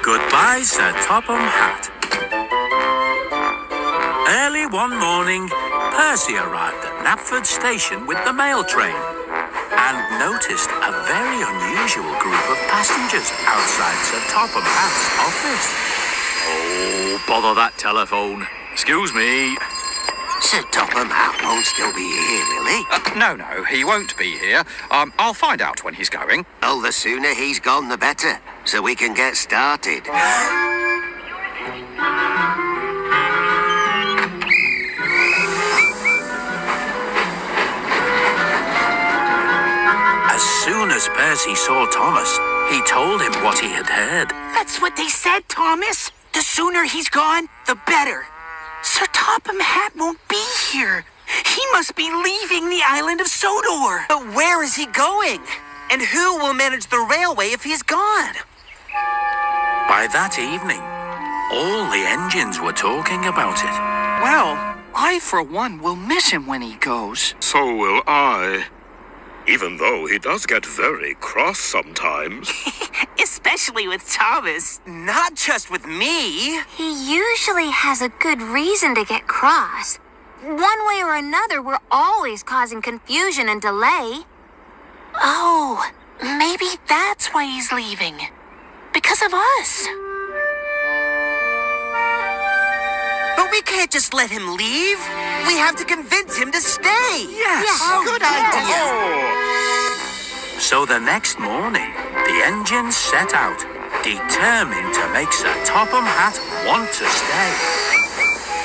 Goodbye, Sir Topham Hatt. Early one morning, Percy arrived at Knapford Station with the mail train and noticed a very unusual group of passengers outside Sir Topham Hatt's office. Oh, bother that telephone. Excuse me. Sir Topham Hatt won't still be here, will he? No, he won't be here. I'll find out when he's going. Well, the sooner he's gone, the better, so we can get started. As soon as Percy saw Thomas, he told him what he had heard. That's what they said, Thomas. The sooner he's gone, the better. Sir Topham Hatt won't be here. He must be leaving the island of Sodor. But where is he going? And who will manage the railway if he's gone? By that evening, all the engines were talking about it. Well, I, for one, will miss him when he goes. So will I. Even though he does get very cross sometimes. Especially with Thomas. Not just with me. He usually has a good reason to get cross. One way or another, we're always causing confusion and delay. Oh, maybe that's why he's leaving. Because of us. But we can't just let him leave. We have to convince him to stay. Yes. Good idea. So the next morning, the engines set out, determined to make Sir Topham Hatt want to stay.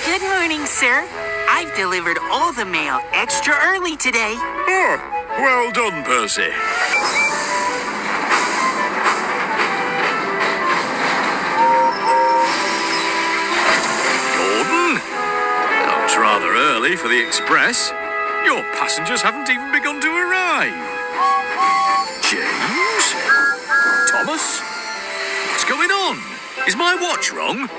Good morning, sir. I've delivered all the mail extra early today. Oh, well done, Percy. Gordon? Oh, it's rather early for the express. Your passengers haven't even begun to arrive. James? Thomas? What's going on? Is my watch wrong?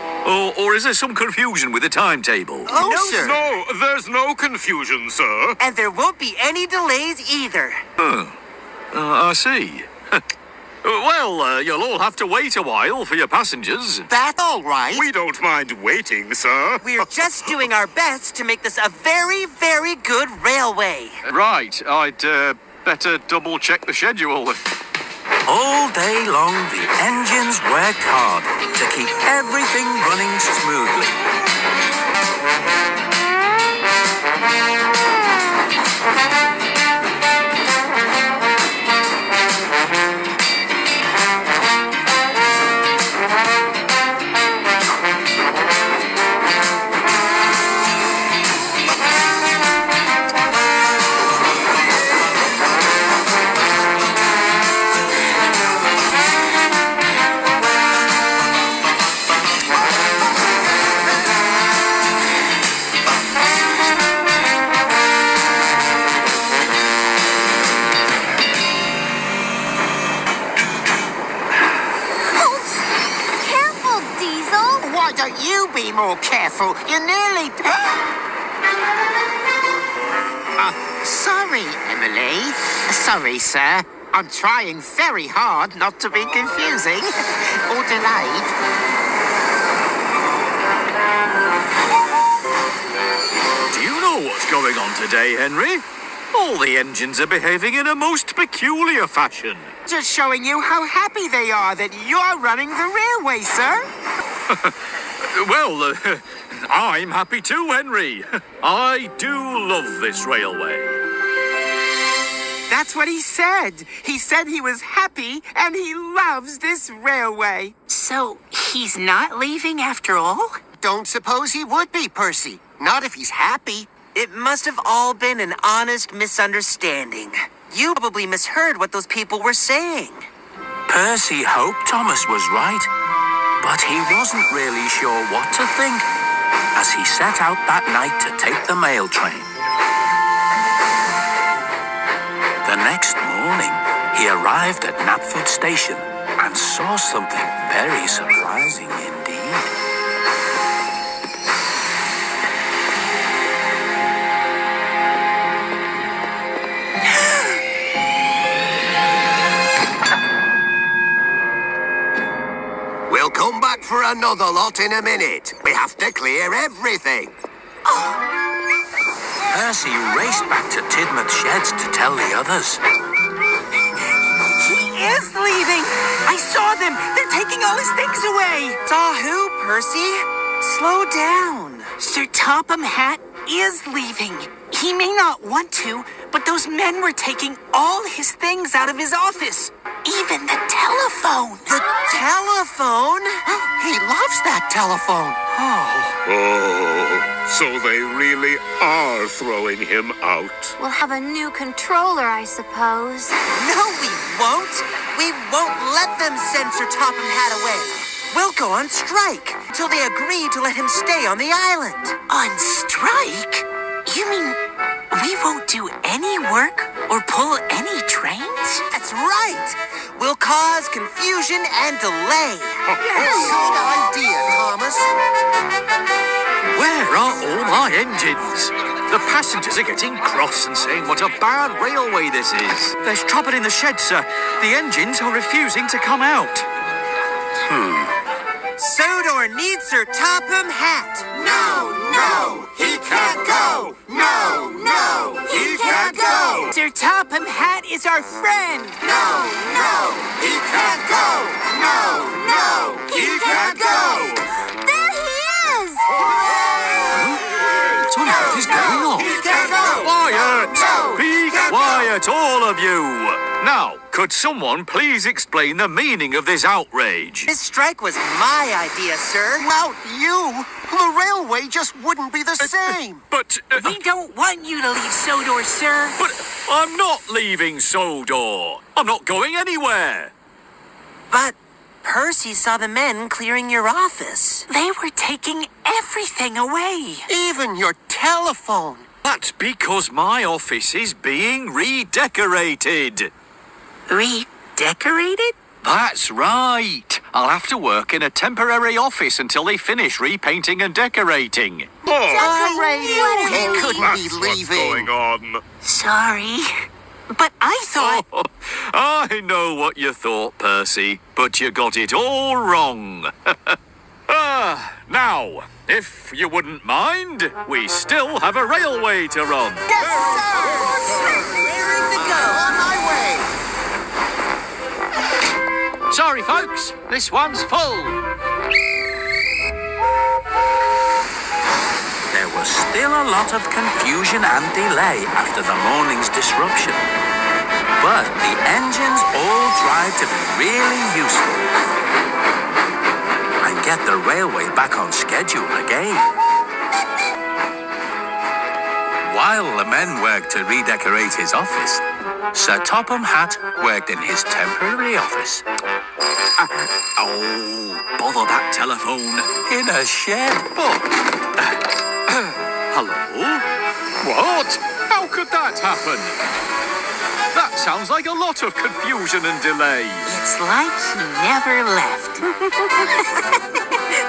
Or is there some confusion with the timetable? Oh, no, sir. No, there's no confusion, sir. And there won't be any delays either. I see. Well, you'll all have to wait a while for your passengers. That's all right. We don't mind waiting, sir. We're just doing our best to make this a very, very good railway. Right, I'd better double-check the schedule. All day long, the engines worked hard to keep everything running smoothly. Be more careful. You're nearly... sorry, Emily. Sorry, sir. I'm trying very hard not to be confusing or delayed. Do you know what's going on today, Henry? All the engines are behaving in a most peculiar fashion. Just showing you how happy they are that you're running the railway, sir. Well, I'm happy too, Henry. I do love this railway. That's what he said. He said he was happy and he loves this railway. So, he's not leaving after all? Don't suppose he would be, Percy. Not if he's happy. It must have all been an honest misunderstanding. You probably misheard what those people were saying. Percy hoped Thomas was right, but he wasn't really sure what to think as he set out that night to take the mail train. The next morning, he arrived at Knapford Station and saw something very surprising indeed. for another lot in a minute. We have to clear everything. Percy raced back to Tidmouth's sheds to tell the others. He is leaving. I saw them. They're taking all his things away. Saw who, Percy? Slow down. Sir Topham Hatt is leaving. He may not want to, but those men were taking all his things out of his office. Even the telephone. The telephone? He loves that telephone. Oh, so they really are throwing him out. We'll have a new controller, I suppose. No, we won't. We won't let them send Sir Topham Hatt away. We'll go on strike until they agree to let him stay on the island. On strike? You mean we won't do any work or pull any trains? That's right. We'll cause confusion and delay. Good idea, Thomas. Where are all my engines? The passengers are getting cross and saying what a bad railway this is. There's trouble in the shed, sir. The engines are refusing to come out. Sodor needs Sir Topham Hatt. No, he can't go. No, he can't go. Sir Topham Hatt is our friend. No, he can't go. No, he can't go. There he is! What on earth is going on? He can't go. Quiet! No, Be can't quiet, all of you! Now, could someone please explain the meaning of this outrage? This strike was my idea, sir. Without you, the railway just wouldn't be the same. But We don't want you to leave Sodor, sir. I'm not leaving Sodor. I'm not going anywhere. But Percy saw the men clearing your office. They were taking everything away. Even your telephone. That's because my office is being redecorated. Redecorated? That's right. I'll have to work in a temporary office until they finish repainting and decorating. He couldn't be That's what's leaving. going on. Sorry. But I thought... I know what you thought, Percy, but you got it all wrong. Now, if you wouldn't mind, we still have a railway to run. Yes, sir! Raring to go. On my way. Sorry, folks, this one's full. There was still a lot of confusion and delay after the morning's disruption. But the engines all tried to be really useful and get the railway back on schedule again. While the men worked to redecorate his office, Sir Topham Hatt worked in his temporary office. Bother that telephone. In a shed. Hello? What? How could that happen? That sounds like a lot of confusion and delay. It's like he never left.